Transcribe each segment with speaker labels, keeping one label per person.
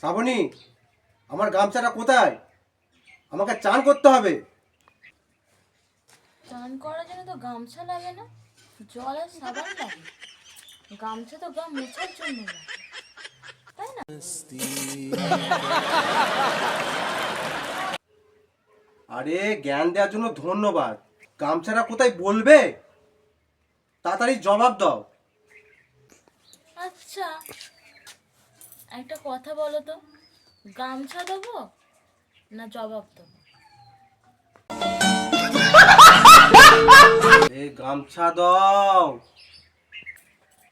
Speaker 1: শ্রাবণী, আমার গামছাটা কোথায়? আমাকে চান করতে হবে।
Speaker 2: চান করার জন্য তো গামছা লাগে না, জল আর সাবান লাগে। গামছা তো গা মোছার জন্য লাগে, তাই না?
Speaker 1: আরে জ্ঞান দেওয়ার জন্য ধন্যবাদ। গামছাটা কোথায় বলবে? তাড়াতাড়ি জবাব দাও।
Speaker 2: আচ্ছা, একটা কথা বলো তো, গামছা দেবো না জবাব দেবো?
Speaker 1: গামছা দাও।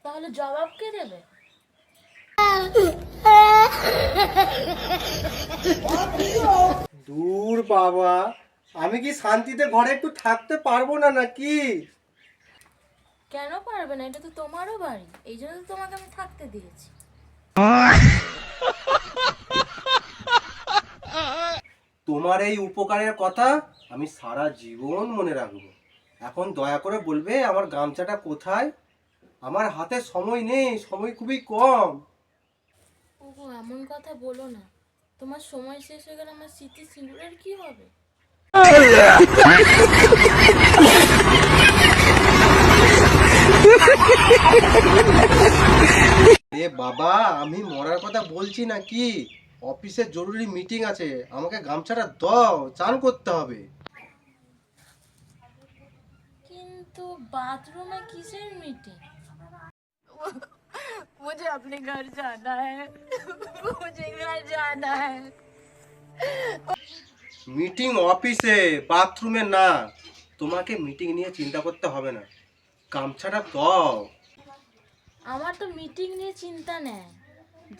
Speaker 2: তাহলে জবাব কে দেবে?
Speaker 1: দূর বাবা, আমি কি শান্তিতে ঘরে একটু থাকতে পারবো না নাকি?
Speaker 2: কেন পারবে না? এটা তো তোমারও বাড়ি, এই জন্য তো তোমাকে আমি থাকতে দিয়েছি।
Speaker 1: তোমার এই উপকারের কথা আমি সারা জীবন মনে রাখবো। এখন দয়া করে বলবে আমার গামছাটা কোথায়? আমার হাতে সময় নেই, সময় খুবই কম।
Speaker 2: ওগো, এমন কথা বলো না। তোমার সময় শেষ হয়ে গেলে আমার স্মৃতি সিঁদুরের কি হবে?
Speaker 1: এ বাবা, আমি মরার কথা বলছি নাকি? অফিসে জরুরি মিটিং আছে, আমাকে গামছাটা দাও, চান করতে হবে।
Speaker 2: কিন্তু বাথরুমে কিসের মিটিং? मुझे अपने घर जाना है, मुझे घर जाना है।
Speaker 1: মিটিং অফিসে, বাথরুমে না। তোমাকে মিটিং নিয়ে চিন্তা করতে হবে না, গামছাটা দাও।
Speaker 2: আমার তো মিটিং নিয়ে চিন্তা নেই,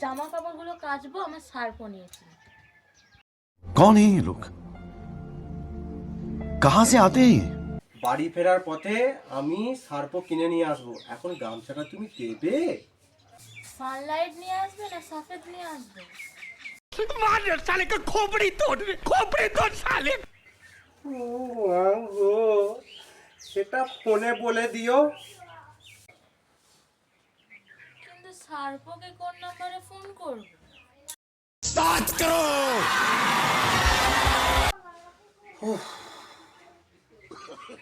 Speaker 2: জামা কাপড়গুলো কাচবো, আমার সার্ফও নিয়েছি।
Speaker 3: कौन है ये लोग? कहां से आते हैं ये?
Speaker 1: বাড়ি ফেরার পথে আমি সার্ফ কিনে নিয়ে আসবো। এখন গামছাটা তুমি দেবে?
Speaker 2: সানলাইট নিয়ে আসবে না সফেদ নিয়ে আসবে?
Speaker 1: ও, সেটা ফোনে বলে দিও।
Speaker 2: কিন্তু সার্ফকে কোন নাম্বারে ফোন করবো?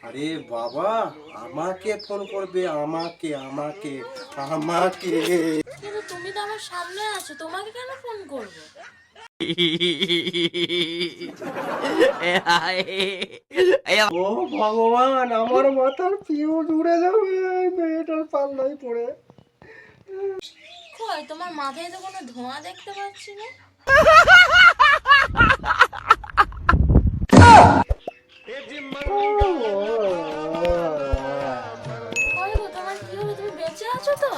Speaker 1: আরে বাবা, আমাকে ফোন করবে, আমাকে আমাকে আমাকে।
Speaker 2: কিন্তু তুমি তো আমার সামনে আছো, তোমাকে কেন ফোন করবো?
Speaker 1: ও ভগবান, আমার মাথার ফিউজ উড়ে যাবে এই মেয়েটার পাল্লায় পড়ে।
Speaker 2: কই, তোমার মাথায় তো কোনো ধোঁয়া দেখতে পাচ্ছি না। কই গো, তোমার কি হলো? তুমি বেঁচে আছো তো?